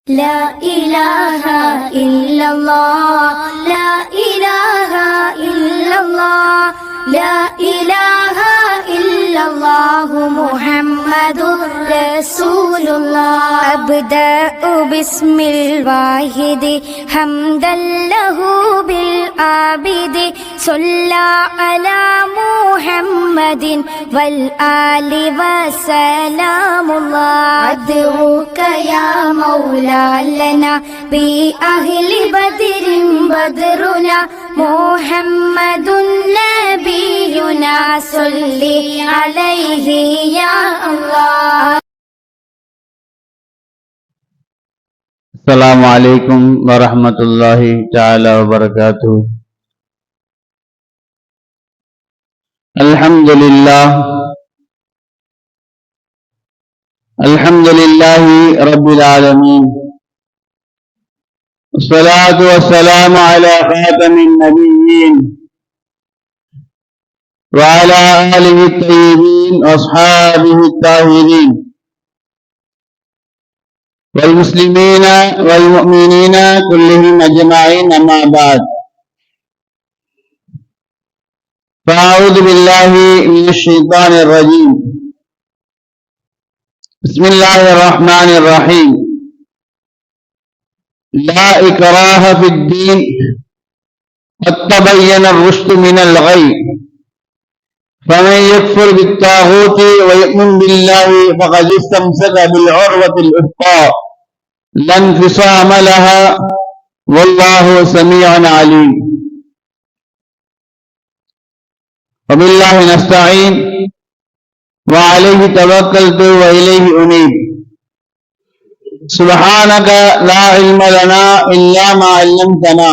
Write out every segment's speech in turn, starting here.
لا إله إلا الله لا إله إلا الله لا إله إلا الله محمد رسول الله أبدأ باسم الواحد حمدا له بالعابد صلى على محمد والآل وسلام الله أدعوك يا مولا لنا بأهل بدر بدرنا محمد نبينا صل عليه يا الله. السلام عليكم ورحمة الله تعالى وبركاته. الحمد لله رب العالمين، والصلاة والسلام على خاتم النبيين وعلى آله الطيبين وأصحابه الطاهرين والمسلمين والمؤمنين كلهم أجمعين، أما بعد، فأعوذ بالله من الشيطان الرجيم. بسم الله الرحمن الرحيم. لا إكراه في الدين قد تبين الرشد من الغي، فمن يكفر بالطاغوت ويؤمن بالله فقد استمسك بالعروة الوثقى لا انفصام لها، والله سميع عليم. وبالله نستعين وعليه توكلت وإليه أنيب. سبحانك لا علم لنا إلا ما علمتنا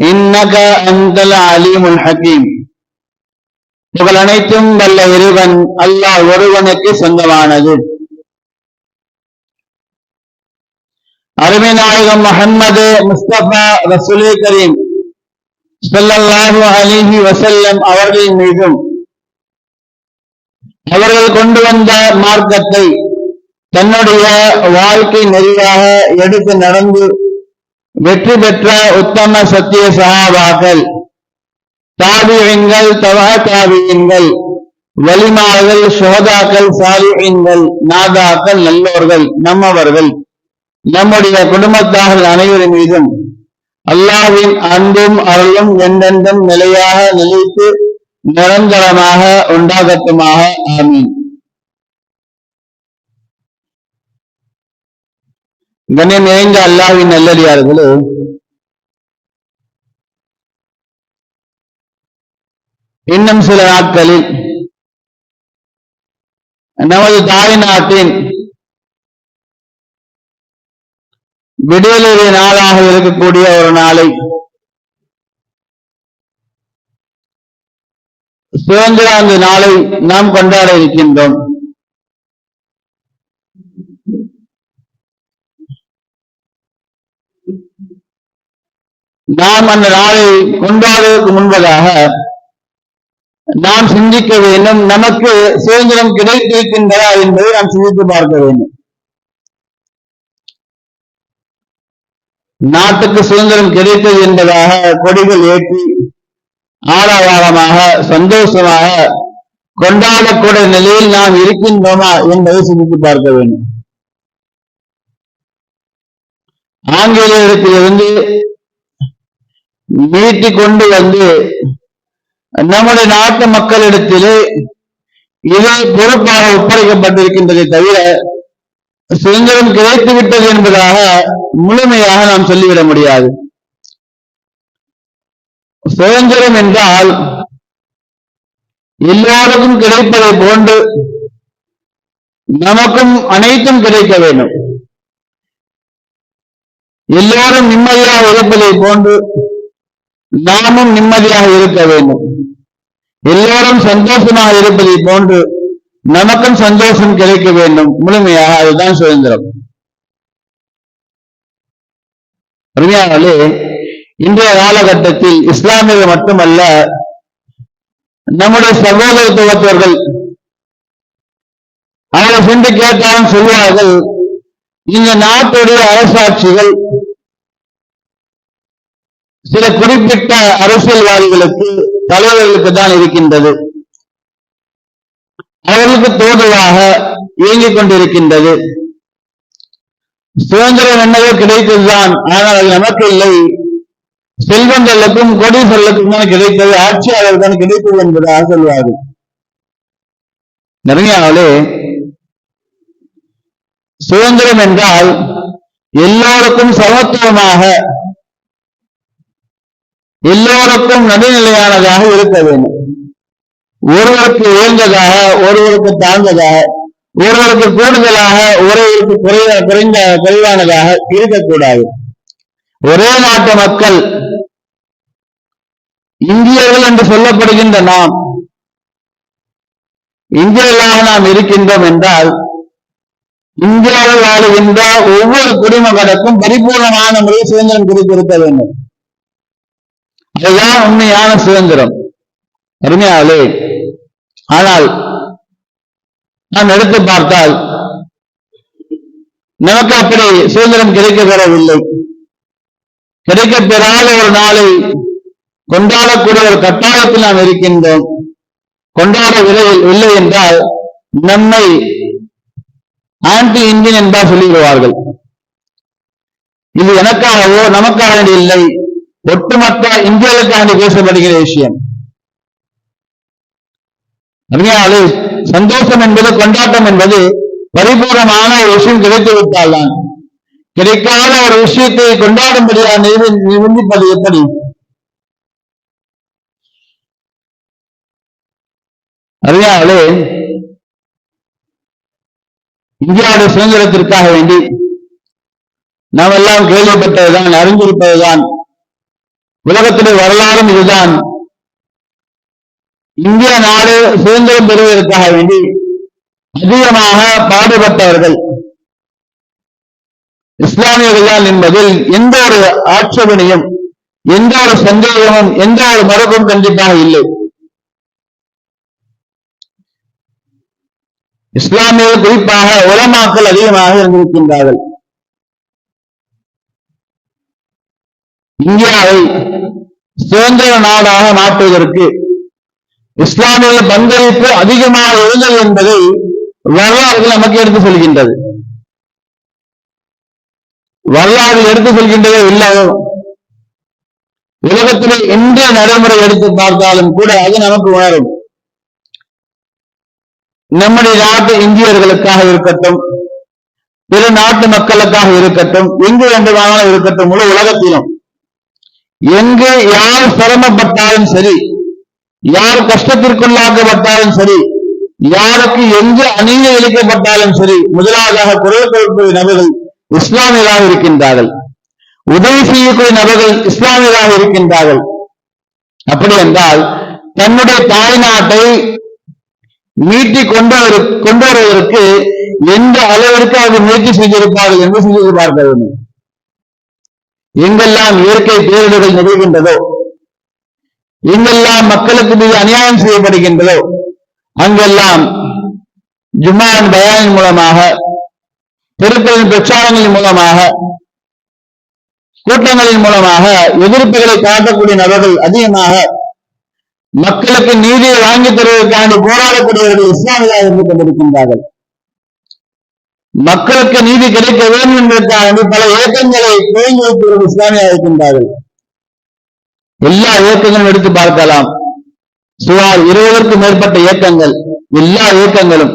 إنك أنت العليم الحكيم. இவள் அனைத்தும் வல்ல இறைவன் அல்லாஹ் ஒருவனுக்கு சொந்தமானது. அருமை நாயகம் முஹம்மது முஸ்தபா ரசூலே கரீம் ஸல்லல்லாஹு அலைஹி வஸல்லம் அவர்களின் மீதும் அவர்கள் கொண்டு வந்த மார்க்கத்தை தன்னுடைய வாழ்க்கை நெறியாக எடுத்து நடந்து வெற்றி பெற்ற உத்தம சத்திய சஹாபாக்கள், தாபிஈன்கள், தபா தாபிஈன்கள், வலிமார்கள், ஷுஹதாக்கள், சாலிஹீன்கள், நாதாக்கள், நல்லோர்கள், நம்மவர்கள், நம்முடைய குடும்பத்தார்கள் அனைவரின் மீதும் அல்லாஹ்வின் அன்பும் அருளும் என்றென்றும் நிலையாக நிலைத்து நிரந்தரமாக உண்டாகட்டுமாக. ஆமீன். கண்ணியம் நிறைந்த அல்லாஹ்வின் நல்லடியார்களே, இன்னும் சில நாட்களில் நமது தாய் நாட்டின் விடுதலை நாளாக இருக்கக்கூடிய ஒரு நாளை, சுதந்திர நாளை நாம் கொண்டாட இருக்கின்றோம். நாம் அந்த நாளை கொண்டாடுவதற்கு முன்பதாக நாம் சிந்திக்க வேண்டும், நமக்கு சுதந்திரம் கிடைத்திருக்கின்றதா என்பதை நாம் சிந்தித்து பார்க்க வேண்டும். நாட்டுக்கு சுதந்திரம் கிடைத்தது என்பதாக கொடிகள் ஏற்றி ஆரவாரமாக சந்தோஷமாக கொண்டாடக்கூடிய நிலையில் நாம் இருக்கின்றோமா என்பதை சிந்தித்து பார்க்க வேண்டும். ஆங்கிலேயத்திலிருந்து மீட்டி கொண்டு வந்து நம்முடைய நாட்டு மக்களிடத்திலே இது பொறுப்பாக ஒப்படைக்கப்பட்டிருக்கின்றதை தவிர சுதந்திரம் கிடைத்துவிட்டது என்பதாக முழுமையாக நாம் சொல்லிவிட முடியாது. சுதந்திரம் என்றால் எல்லோருக்கும் கிடைப்பதை போன்று நமக்கும் அனைத்தும் கிடைக்க வேண்டும். எல்லோரும் நிம்மதியாக இருப்பதை போன்று நாமும் நிம்மதியாக இருக்க வேண்டும். எல்லோரும் சந்தோஷமாக இருப்பதை போன்று நமக்கும் சந்தோஷம் கிடைக்க வேண்டும். முழுமையாக அதுதான் சுதந்திரம். அருமையானே, இன்றைய காலகட்டத்தில் இஸ்லாமியர்கள் மட்டுமல்ல, நம்முடைய சகோதரத்துவத்தவர்கள் அவர்கள் சென்று கேட்டாலும் சொல்வார்கள், இந்த நாட்டுடைய அரசாட்சிகள் சில குறிப்பிட்ட அரசியல்வாதிகளுக்கு தலைவர்களுக்கு தான் இருக்கின்றது. அவர்களுக்கு தோதுவாக இயங்கிக் கொண்டிருக்கின்றது. சுதந்திரம் என்னவோ கிடைத்ததுதான், ஆனால் அது நமக்கு இல்லை. செல்வங்களுக்கும் கோடீஸ்வரர்களுக்கும் தான் கிடைத்தது, ஆட்சியாளர் தான் கிடைத்தது என்பதாக சொல்வார்கள். நிறையாவே சுதந்திரம் என்றால் எல்லோருக்கும் சமத்துவமாக, எல்லோருக்கும் நடுநிலையானதாக இருக்க வேண்டும். ஒருவருக்கு உயர்ந்ததாக, ஒருவருக்கு தாழ்ந்ததாக, ஒருவருக்கு கூடுதலாக, ஒருவருக்கு குறைவானதாக இருக்கக்கூடாது. ஒரே நாட்டு மக்கள் இந்தியர்கள் என்று சொல்லப்படுகின்ற நாம் இந்தியர்களாக நாம் இருக்கின்றோம் என்றால், இந்தியாவில் வாழுகின்ற ஒவ்வொரு குடிமகனுக்கும் பரிபூர்ணமான முறையில் சுதந்திரம் கிடைத்திருக்க வேண்டும். அதுதான் உண்மையான சுதந்திரம். அருமையாலே, ஆனால் நாம் எடுத்து பார்த்தால் நமக்கு அப்படி சுதந்திரம் கிடைக்கப் பெறவில்லை. கிடைக்கப் பெறாத ஒரு நாளை கொண்டாடக்கூடிய ஒரு கட்டாயத்தில் நாம் இருக்கின்றோம். கொண்டாடவில்லை என்றால் நம்மை ஆன்டி இந்தியன் என்பார் சொல்லிவிடுவார்கள். இது எனக்காகவோ நமக்காக இல்லை, ஒட்டுமொத்த இந்தியர்களுக்காக பேசப்படுகிற விஷயம். அதனாலே சந்தோஷம் என்பது, கொண்டாட்டம் என்பது பரிபூர்ணமான ஒரு விஷயம் கிடைத்துவிட்டால் தான். கிடைக்காத ஒரு விஷயத்தை கொண்டாடும்படியாக நிர்பந்திப்பது எப்படி? அதனாலே இந்தியாவுடைய சுதந்திரத்திற்காக வேண்டி நாம் எல்லாம் கேள்விப்பட்டதுதான், அறிந்திருப்பதுதான், உலகத்திலே வரலாறும் இதுதான். இந்திய நாடு சுதந்திரம் பெறுவதற்காக வேண்டி அதிகமாக பாடுபட்டவர்கள் இஸ்லாமியர்கள் தான் என்பதில் எந்த ஒரு ஆட்சேபனையும், எந்த ஒரு சந்தேகமும், எந்த ஒரு மறுப்பும் கண்டிப்பாக இல்லை. இஸ்லாமியர்கள் குறிப்பாக உலமாக்கள் அதிகமாக இருந்திருக்கின்றார்கள். இந்தியாவை சுதந்திர நாடாக மாற்றுவதற்கு இஸ்லாமியர்கள் பங்களிப்பு அதிகமாக இருந்தது என்பதை வரலாறுகள் நமக்கு எடுத்து சொல்கின்றது. வரலாறு எடுத்து சொல்கின்றதோ இல்லையோ, உலகத்திலே எந்த நடைமுறை எடுத்து பார்த்தாலும் கூட அது நமக்கு உணரும். நம்முடைய நாட்டு இந்தியர்களுக்காக இருக்கட்டும், பிற நாட்டு மக்களுக்காக இருக்கட்டும், எங்கு வேண்டுமானாலும் இருக்கட்டும், முழு உலகத்திலும் எங்கு யார் சிரமப்பட்டாலும் சரி, யார் கஷ்டத்திற்குள்ளாக்கப்பட்டாலும் சரி, யாருக்கு எங்கு அநீதி இழைக்கப்பட்டாலும் சரி, முதலாவதாக குரல் கொடுக்கிற நபர்கள் இஸ்லாமியராக இருக்கின்றார்கள். உதவி செய்யக்கூடிய நபர்கள் இஸ்லாமியராக இருக்கின்றார்கள். அப்படி என்றால் தன்னுடைய தாய் நாட்டை மீட்டி கொண்டு வருவதற்கு எந்த அளவிற்கு அவர் முயற்சி செய்திருப்பார்கள் என்று சிந்தித்து பார்க்க வேண்டும். எங்கெல்லாம் இயற்கை பேரிடர்கள் நிகழ்கின்றதோ, எங்கெல்லாம் மக்களுக்கு மீது அநியாயம் செய்யப்படுகின்றதோ, அங்கெல்லாம் ஜும்மான் பயானின் மூலமாக, தெருக்களின் பிரச்சாரங்களின் மூலமாக, கூட்டங்களின் மூலமாக எதிர்ப்புகளை காட்டக்கூடிய நபர்கள் அதிகமாக மக்களுக்கு நீதியை வாங்கித் தருவதற்காக போராடக்கூடியவர்கள் இஸ்லாமியராக இருந்து கொண்டிருக்கின்றார்கள். மக்களுக்கு நீதி கிடைக்க வேண்டும் என்பதற்காக பல இயக்கங்களை துவங்கி வைத்தவர்கள் இஸ்லாமியாக இருக்கின்றார்கள். எல்லா இயக்கங்களும் எடுத்து பார்க்கலாம். சுமார் 20க்கும் மேற்பட்ட இயக்கங்கள். எல்லா இயக்கங்களும்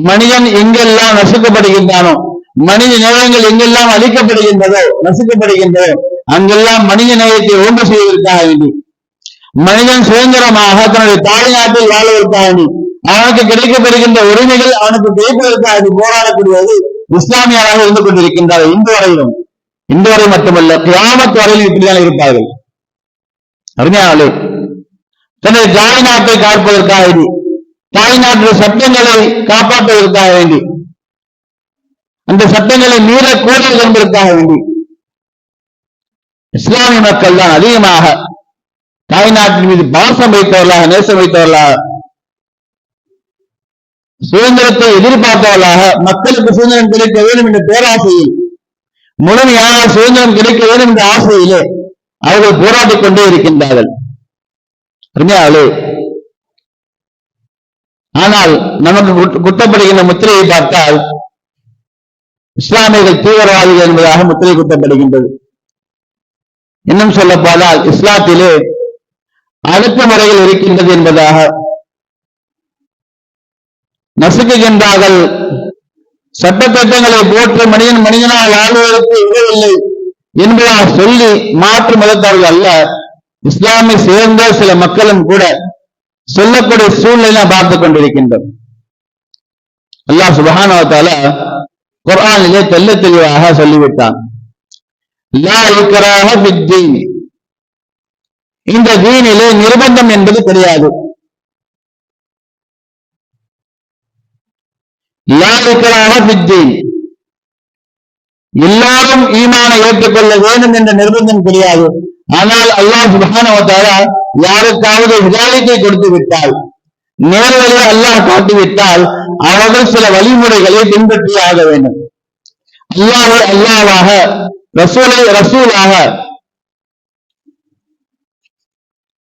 மனிதன் எங்கெல்லாம் நசுக்கப்படுகின்றானோ, மனித நேயங்கள் எங்கெல்லாம் அழிக்கப்படுகின்றதோ, நசுக்கப்படுகின்றதோ, அங்கெல்லாம் மனித நேயத்தை ஒன்று செய்வதற்காக வேண்டி, மனிதன் சுதந்திரமாக தன்னுடைய தாய் நாட்டில் வாழ்வதற்காக வேண்டி, அவனுக்கு கிடைக்கப்பெறுகின்ற உரிமைகள் அவனுக்கு கிடைப்பதற்காக போராடக்கூடியது இஸ்லாமியராக இருந்து கொண்டிருக்கின்றார். இன்று வரை மட்டுமல்ல, கியாமத் வரையில் இப்படிதான் இருப்பார்கள். அருமையானே, தன்னுடைய தாய் நாட்டை காப்பதற்காக வேண்டி, தாய் நாட்டின் சட்டங்களை காப்பாற்றுவதற்காக வேண்டி, அந்த சட்டங்களை மீறக்கூடாது என்பதற்காக வேண்டி இஸ்லாமிய மக்கள் தான் அதிகமாக தாய் நாட்டின் மீது பாசம் வைத்தவர்களாக, நேசம் வைத்தவர்களாக, சுதந்திரத்தை எதிர்பார்த்தவர்களாக மக்களுக்கு சுதந்திரம் கிடைக்க வேண்டும் என்ற பேராசையில், முழுமையான சுதந்திரம் கிடைக்க வேண்டும் என்ற ஆசையிலே அவர்கள் போராடிக் கொண்டே இருக்கின்றார்கள். ஆனால் நமக்கு குத்தப்படுகின்ற முத்திரையை பார்த்தால் இஸ்லாமியர்கள் தீவிரவாதிகள் என்பதாக முத்திரை குத்தப்படுகின்றது. இன்னும் சொல்ல போனால் இஸ்லாத்திலே அடக்குமுறைகள் இருக்கின்றது என்பதாக நசுக்குகின்றார்கள். சட்டத்திட்டங்களை போட்டு மனிதனால் வாழ்வதற்கு உதவில்லை என்பதாக சொல்லி மாற்று மதத்தார்கள் அல்ல, இஸ்லாமை சேர்ந்த சில மக்களும் கூட சொல்லக்கூடிய சூழ்நிலை பார்த்துக் கொண்டிருக்கின்றோம். அல்லாஹ் சுப்ஹானஹு வ தஆலா குர்ஆனிலே தெள்ள தெளிவாக சொல்லிவிட்டான், லா இக்ராஹ ஃபித்தீன், இந்த தீனிலே நிர்பந்தம் என்பது கிடையாது. லா இக்ராஹ ஃபித்தீன், எல்லாரும் ஈமானை ஏற்றுக்கொள்ள வேண்டும் என்ற நிர்பந்தம் கிடையாது. ஆனால் அல்லாஹ் சுப்ஹானஹு வ தஆலா யாருக்காவது ஹிதாயத்தை கொடுத்து விட்டால், நேர்வழியை அல்லாஹ் காட்டிவிட்டால் அவர்கள் சில வழிமுறைகளை பின்பற்றி ஆக வேண்டும். அல்லாஹை அல்லாஹ்வாக, ரசூலை ரசூலாக,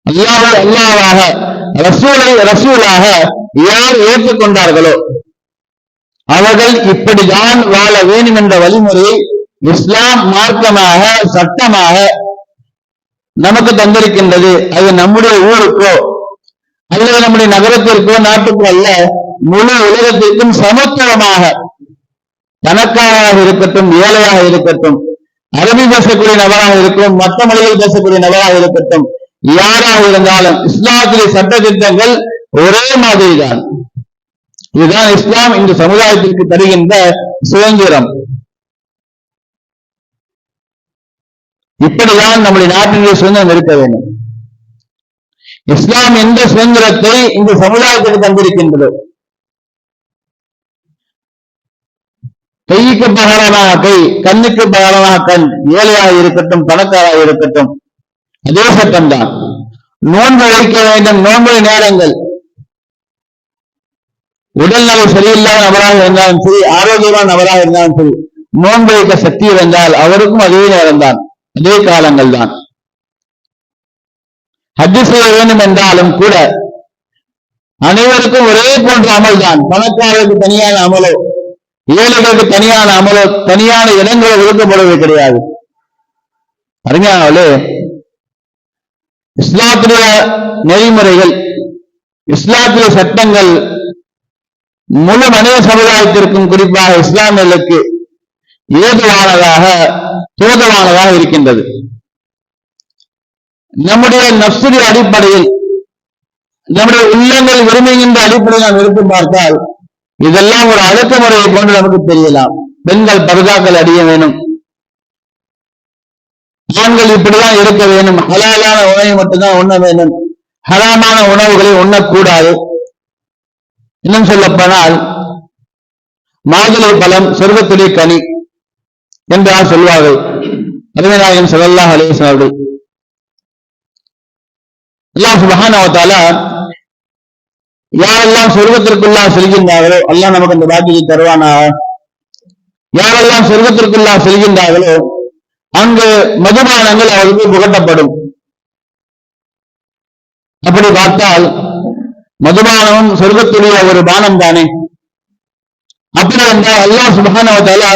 அல்லாஹை அல்லாஹ்வாக, ரசூலை ரசூலாக யார் ஏற்றுக்கொண்டார்களோ அவர்கள் இப்படிதான் வாழ வேண்டும் என்ற வழிமுறையை இஸ்லாம் மார்க்கமாக சட்டமாக நமக்கு தந்திருக்கின்றது. அது நம்முடைய ஊருக்கோ அல்லது நம்முடைய நகரத்திற்கோ நாட்டுக்கோ அல்ல, முழு உலகத்திற்கும் சமத்துவமாக, பணக்காரராக இருக்கட்டும் ஏழையாக இருக்கட்டும், அரபி பேசக்கூடிய நபராக இருக்கட்டும் மற்ற மொழிகள் பேசக்கூடிய நபராக இருக்கட்டும், யாராக இருந்தாலும் இஸ்லாத்திலே சட்ட திட்டங்கள் ஒரே மாதிரி தான். இதுதான் இஸ்லாம் இந்த சமுதாயத்திற்கு தருகின்ற சுதந்திரம். இப்படிதான் நம்முடைய நாட்டினுடைய சுதந்திரம் இருக்க வேண்டும். இஸ்லாம் எந்த சுதந்திரத்தை இந்த சமுதாயத்திற்கு தந்திருக்கின்றது? கைக்கு பகரமாக கை, கண்ணுக்கு பகரமாக கண், ஏழையாக இருக்கட்டும் பணக்காராக இருக்கட்டும் அதே சட்டம்தான். நோன்பு வைக்க வேண்டும், நோன்பு நேரங்கள், உடல்நலை சரியில்லாத நபராக இருந்தாலும் சரி, ஆரோக்கியமான நபராக இருந்தாலும் சரி, நோன்பு வைக்க சக்தி இருந்தால் அவருக்கும் அதே நேரம் தான், அதே காலங்கள் தான். ஹஜ் செய்ய வேண்டும் என்றாலும் கூட அனைவருக்கும் ஒரே போன்ற அமல் தான். பணக்காரருக்கு தனியான அமலோ ஏழைகளுக்கு தனியான அமலோ தனியான இடங்களோ ஒதுக்கப்படுவது கிடையாது. அறிஞர்களே, இஸ்லாத்திய நெறிமுறைகள், இஸ்லாத்திய சட்டங்கள் முழு மனித சமுதாயத்திற்கும் குறிப்பாக இஸ்லாமியர்களுக்கு ஏதுவானதாக தோதுவானதாக இருக்கின்றது. நம்முடைய நஃப்ஸுடைய அடிப்படையில், நம்முடைய உள்ளங்கள் விரும்புகின்ற அடிப்படையில் நாம் எடுத்து பார்த்தால் இதெல்லாம் ஒரு அடக்குமுறையை கொண்டு நமக்கு தெரியலாம். பெண்கள் பர்தாக்கள் அடிய வேணும், ஆண்கள் இப்படிதான் இருக்க வேண்டும், ஹலாலான உணவை மட்டும்தான் உண்ண வேண்டும், ஹராமான உணவுகளை உண்ணக்கூடாது. இன்னும் சொல்லப்போனால் மாதுளை பழம் சொர்க்கத்துடைய கனி என்றால் சொல்வார்கள் நபிநாயகம் ஸல்லல்லாஹு அலைஹி வஸல்லம் அவர்கள். அல்லாஹ் சுப்ஹானஹு வ தஆலா யாரெல்லாம் சொர்க்கத்திற்குள்ளாக செல்கின்றார்களோ அல்லாஹ் நமக்கு அந்த பாக்கியத்தை தருவானாக. யாரெல்லாம் சொர்க்கத்திற்குள்ளாக செல்கின்றார்களோ அங்கு மதுபானங்கள் அவருக்கு புகட்டப்படும். அப்படி பார்த்தால் மதுபானமும் சொர்க்கத்துடைய ஒரு பானம் தானே. அப்படி என்றால் அல்லாஹ் சுப்ஹானஹு வ தஆலா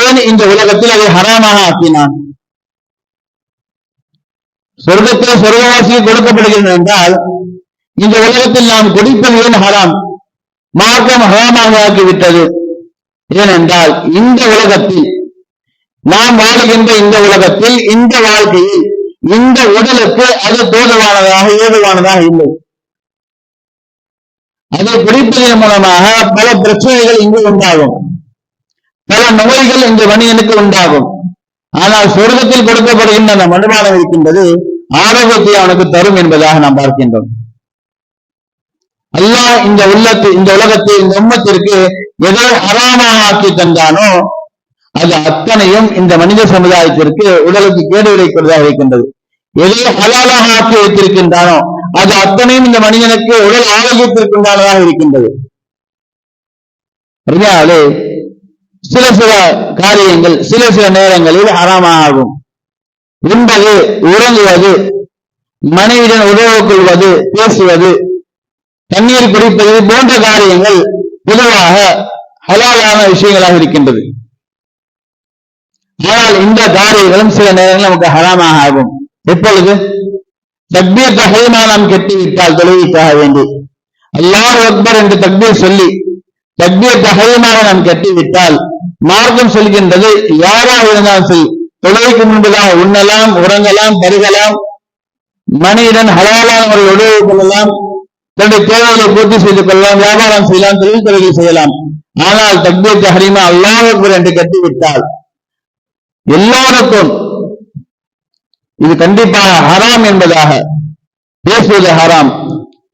ஏன் இந்த உலகத்தில் அதை ஹராமாக ஆக்கினான்? சொர்க்கத்தில் சொர்க்கவாசிக்கு கொடுக்கப்படுகிறது என்றால் இந்த உலகத்தில் நாம் குடிப்பது ஏன் ஹராம்? மார்க்கம் ஹராமாக ஆக்கிவிட்டது. ஏனென்றால் இந்த உலகத்தில் நாம் வாழுகின்ற இந்த உலகத்தில் இந்த வாழ்க்கையில் இந்த உடலுக்கு அது தோதுவானதாக ஏதுவானதாக இல்லை. அதை குடிப்பதன் மூலமாக பல பிரச்சனைகள் இங்கு உண்டாகும், பல நோய்கள் இந்த மனிதனுக்கு உண்டாகும். ஆனால் சொர்க்கத்தில் கொடுக்கப்படுகின்ற அந்த மதுபானம் இருக்கின்றது ஆரோக்கியத்தை அவனுக்கு தரும் என்பதாக நாம் பார்க்கின்றோம். அல்லாஹ் இந்த உலகத்தை இந்த உம்மத்திற்கு எதை ஹராமாக ஆக்கி தந்தானோ அது அத்தனையும் இந்த மனித சமுதாயத்திற்கு உடலுக்கு கேடு விளைவிப்பதாக இருக்கின்றது. எதை ஹலாலாக ஆக்கி வைத்திருக்கின்றானோ அது அத்தனையும் இந்த மனிதனுக்கு உடல் ஆரோக்கியத்திற்குண்டானதாக இருக்கின்றது. அதனாலே சில காரியங்கள் சில நேரங்களில் ஹராமாகும். உண்பது, உறங்குவது, மனைவியுடன் உறவு கொள்வது, பேசுவது, தண்ணீர் குடிப்பது போன்ற காரியங்கள் பொதுவாக ஹலாலான விஷயங்களாக இருக்கின்றது. ஆனால் இந்த காரியங்களும் சில நேரங்கள் நமக்கு ஹராமாக ஆகும். எப்பொழுது? தக்பீர் தஹரீமா நாம் கெட்டிவிட்டால் தொழுகைக்காக வேண்டி அல்லாஹ் அக்பர் என்று தக்பீர் சொல்லி தக்பீர் தஹரீமாக நாம் கெட்டிவிட்டால் மார்க்கம் சொல்கின்றது, யாராக இருந்தாலும் சரி தொழுகைக்கு முன்புதான் உண்ணலாம், உறங்கலாம், பருகலாம், மனைவிடன் ஹலாலான முறையில் உறவு கொள்ளலாம், தன்னுடைய தேவைகளை பூர்த்தி செய்து கொள்ளலாம், வியாபாரம் செய்யலாம், தொழில் துறைகள் செய்யலாம். ஆனால் தக்பீர் தஹரீமா அல்லாஹ் அக்பர் என்று கட்டிவிட்டால் எல்லோருக்கும் இது கண்டிப்பாக ஹராம் என்பதாக பேசுவது ஹராம்.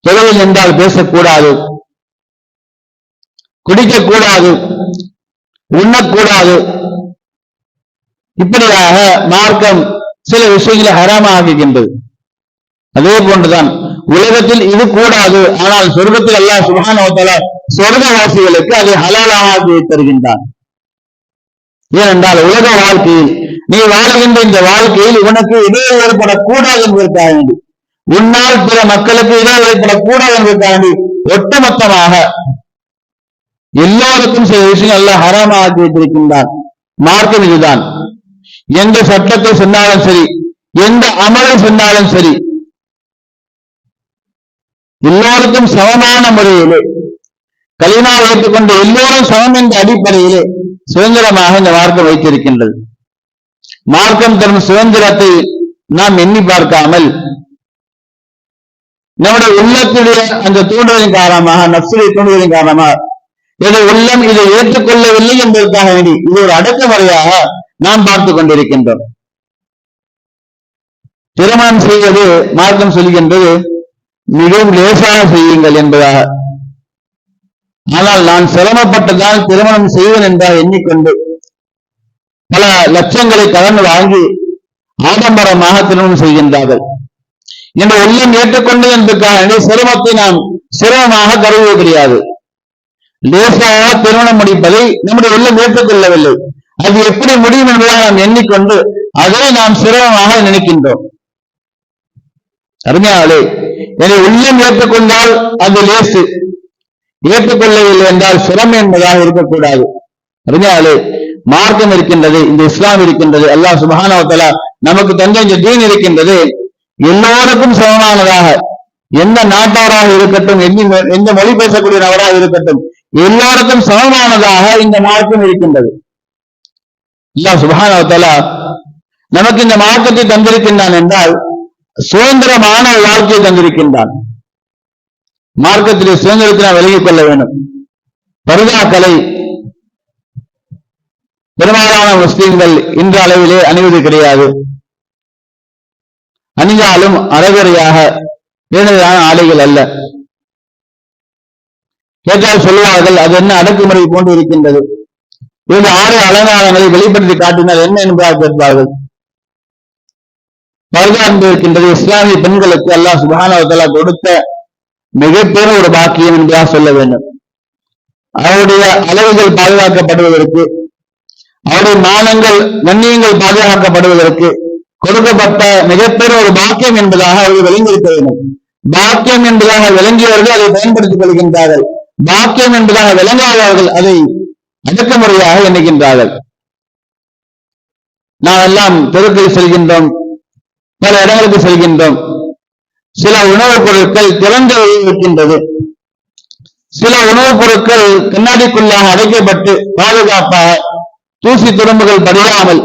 தொழில் என்றால் பேசக்கூடாது, குடிக்கக்கூடாது, உண்ணக்கூடாது. இப்படியாக மார்க்கம் சில விஷயங்களை ஹராமாக்குகின்றது. அதே போன்றுதான் உலகத்தில் இது கூடாது, ஆனால் சொர்க்கத்தில் அல்லாஹ் சுப்ஹானஹு வ தஆலா சொர்க்கவாசிகளுக்கு அதை ஹலாலாக தருகின்றான். ஏனென்றால் உலக வாழ்க்கையில் நீ வாழ்கின்ற இந்த வாழ்க்கையில் உனக்கு இடையே ஏற்படக்கூடாது என்பதற்காக வேண்டி, உன்னால் பிற மக்களுக்கு இடையே ஏற்படக்கூடாது என்பதற்காக வேண்டி ஒட்டுமொத்தமாக எல்லோருக்கும் சில விஷயங்கள் எல்லாம் ஹராமாக ஆக்கி வைத்திருக்கின்றான். மார்க்கம் இதுதான். எந்த சட்டத்தை சொன்னாலும் சரி, எந்த அமலை சொன்னாலும் சரி, எல்லோருக்கும் சமமான முறையிலே கலிமா வைத்துக்கொண்டு எல்லோரும் சமம் என்ற அடிப்படையிலே சுதந்திரமாக இந்த மார்க்கம் வைத்திருக்கின்றது. மார்க்கம் தரும் சுதந்திரத்தை நாம் எண்ணி பார்க்காமல் நம்முடைய உள்ளத்துடைய அந்த தூண்டுதலின் காரணமாக, நப்சுடைய தூண்டுதலின் காரணமாக இதை உள்ளம் இதை ஏற்றுக்கொள்ளவில்லை என்பதற்காக வேண்டி இது ஒரு அடக்குமுறையாக நாம் பார்த்துக் கொண்டிருக்கின்றோம். திருமணம் செய்வது மார்க்கம் சொல்கின்றது மிகவும் லேசாக செய்யுங்கள் என்பதாக. ஆனால் நான் சிரமப்பட்டதால் திருமணம் செய்வேன் என்றால் எண்ணிக்கொண்டு பல லட்சங்களை கடன் வாங்கி ஆடம்பரமாக திருமணம் செய்கின்றார்கள். இந்த உள்ளம் ஏற்றுக்கொண்டது என்பதற்காக சிரமத்தை நாம் சிரமமாக கருத கிடையாது. லேசாக திருமணம் முடிப்பதை நம்முடைய உள்ளம் ஏற்றுக்கொள்ளவில்லை. அது எப்படி முடியும் என்பதாக நாம் எண்ணிக்கொண்டு அதை நாம் சிரமமாக நினைக்கின்றோம். அருமையாளே, என்னை உள்ளம் ஏற்றுக்கொண்டால் அது லேசு, ஏற்றுக்கொள்ளவில்லை என்றால் சிரமம் என்பதாக இருக்கக்கூடாது. அருமையாளே, மார்க்கம் இருக்கின்றது, இந்த இஸ்லாம் இருக்கின்றது, அல்லாஹ் சுப்ஹானஹு வ தஆலா நமக்கு தந்த இந்த தீன் இருக்கின்றது. எல்லோருக்கும் சமமானதாக, எந்த நாட்டாராக இருக்கட்டும், எந்த மொழி பேசக்கூடிய நபராக இருக்கட்டும், எல்லோருக்கும் சமமானதாக இந்த மார்க்கம் இருக்கின்றது. அல்லாஹ் சுப்ஹானஹு வ தஆலா நமக்கு இந்த மார்க்கத்தை தந்திருக்கின்றான் என்றால் சுதந்திரமான வாழ்க்கையை தந்திருக்கின்றான். மார்க்கத்திலே சுதந்திரத்தை நாம் விலகிக் கொள்ள வேண்டும். பர்தாக்களை பெரும்பாலான முஸ்லிம்கள் இன்ற அளவிலே அணிவது கிடையாது. அணிந்தாலும் அறகுறையாக பேணுதலான ஆடைகள் அல்ல. கேட்டால் சொல்லுவார்கள், அது என்ன அடக்குமுறை போன்று இருக்கின்றது, இந்த ஆடை அலங்காரங்களை வெளிப்படுத்தி காட்டினால் என்ன என்பதாக கேட்பார்கள். பர்தா இருக்கின்றது இஸ்லாமிய பெண்களுக்கு அல்லாஹ் சுப்ஹானஹு வ தஆலா கொடுத்த மிகப்பெரிய ஒரு பாக்கியம் என்பதாக சொல்ல வேண்டும். அவருடைய அளவுகள் பாதுகாக்கப்படுவதற்கு, அவருடைய மானங்கள் கண்ணியங்கள் பாதுகாக்கப்படுவதற்கு கொடுக்கப்பட்ட மிகப்பெரிய ஒரு பாக்கியம் என்பதாக அவர்கள் விளங்கியிருக்க வேண்டும். பாக்கியம் என்பதாக விளங்கியவர்கள் அதை பயன்படுத்திக் கொள்கின்றார்கள். பாக்கியம் என்பதாக விளங்காதவர்கள் அதை அடக்குமுறையாக எண்ணுகின்றார்கள். நாம் எல்லாம் தெருக்களில் செல்கின்றோம், பல இடங்களுக்கு செல்கின்றோம். சில உணவுப் பொருட்கள் திறந்து இருக்கின்றது, சில உணவுப் பொருட்கள் கண்ணாடிக்குள்ளாக அடைக்கப்பட்டு பாதுகாப்பாக தூசி துரும்புகள் படியாமல்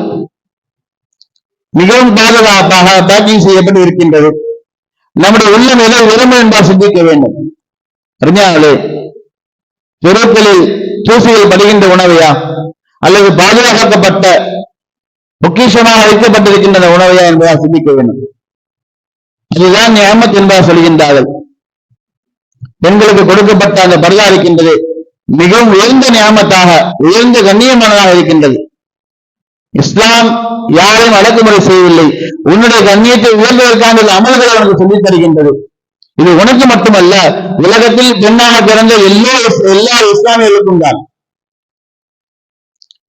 மிகவும் பாதுகாப்பாக பேக்கிங் செய்யப்பட்டு இருக்கின்றது. நம்முடைய உள்ளம் எதை விரும்பும் என்றால் சிந்திக்க வேண்டும். அறிஞர்களே, தெருக்களில் தூசிகள் படுகின்ற உணவையா அல்லது பாதுகாக்கப்பட்ட பொக்கிஷமாக வைக்கப்பட்டிருக்கின்ற உணவையா என்பதாக சிந்திக்க வேண்டும். அதுதான் நியமத் என்பதாக சொல்கின்றார்கள். பெண்களுக்கு கொடுக்கப்பட்ட அந்த பர்தா இருக்கின்றது மிகவும் உயர்ந்த நியமத்தாக, உயர்ந்த கண்ணியமானதாக இருக்கின்றது. இஸ்லாம் யாரையும் அடக்குமுறை செய்யவில்லை. உன்னுடைய கண்ணியத்தை உயர்ந்ததற்கான அமல்களை உனக்கு சொல்லித் தருகின்றது. இது உனக்கு மட்டுமல்ல, உலகத்தில் பெண்ணாக பிறந்த எல்லா இஸ்லாமியர்களுக்கும் தான்.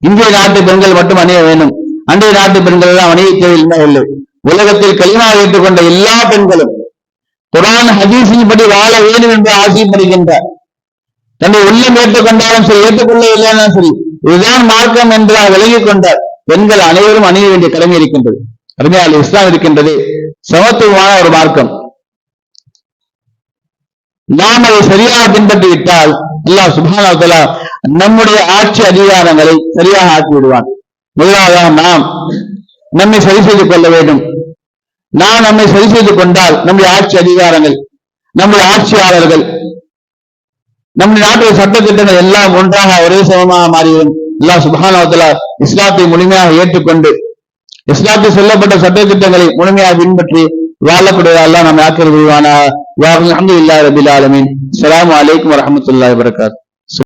இந்திய நாட்டு பெண்கள் மட்டும் அணிய வேண்டும், அன்றைய நாட்டு பெண்கள் எல்லாம் அணிய தேவையில்லை. உலகத்தில் கலிமா ஏற்றுக்கொண்ட எல்லா பெண்களும் குர்ஆன் ஹதீஸின் படி வாழ வேண்டும் என்று ஆசைப்படுகின்றார். தன்னை உள்ளம் ஏற்றுக்கொண்டாலும் சரி, ஏற்றுக்கொள்ள இல்லைனாலும் சரி, இதுதான் மார்க்கம் என்று விலகிக் கொண்டார். பெண்கள் அனைவரும் அணிய வேண்டிய கடமை இருக்கின்றது. அருமையால் இஸ்லாம் இருக்கின்றது சமத்துவமான ஒரு மார்க்கம். நாம் அதை சரியாக பின்பற்றி விட்டால் அல்லாஹ் சுப்ஹானஹு வ தஆலா நம்முடைய ஆட்சி அதிகாரங்களை சரியாக ஆக்கி விடுவான். முதலாவதாக நாம் நம்மை சரி செய்து கொள்ள வேண்டும். நாம் நம்மை சரி செய்து கொண்டால் நம்முடைய ஆட்சி அதிகாரங்கள், நம்முடைய ஆட்சியாளர்கள், நம்முடைய நாட்டில் சட்ட திட்டங்கள் எல்லாம் ஒன்றாக ஒரே சமமாக மாறிவிடும். அல்லாஹ் சுப்ஹானஹு வ தஆலா இஸ்லாத்தை முழுமையாக ஏற்றுக்கொண்டு இஸ்லாத்தில் சொல்லப்பட்ட சட்ட திட்டங்களை முழுமையாக பின்பற்றி வாழக்கூடிய அல்லாஹ் நம்மை ஆக்கிரமிப்பானாக. அல்ஹம்துலில்லாஹி ரப்பில் ஆலமீன். அஸ்ஸலாமு அலைக்கும் வரஹ்மத்துல்லாஹி வபரகாத்துஹு.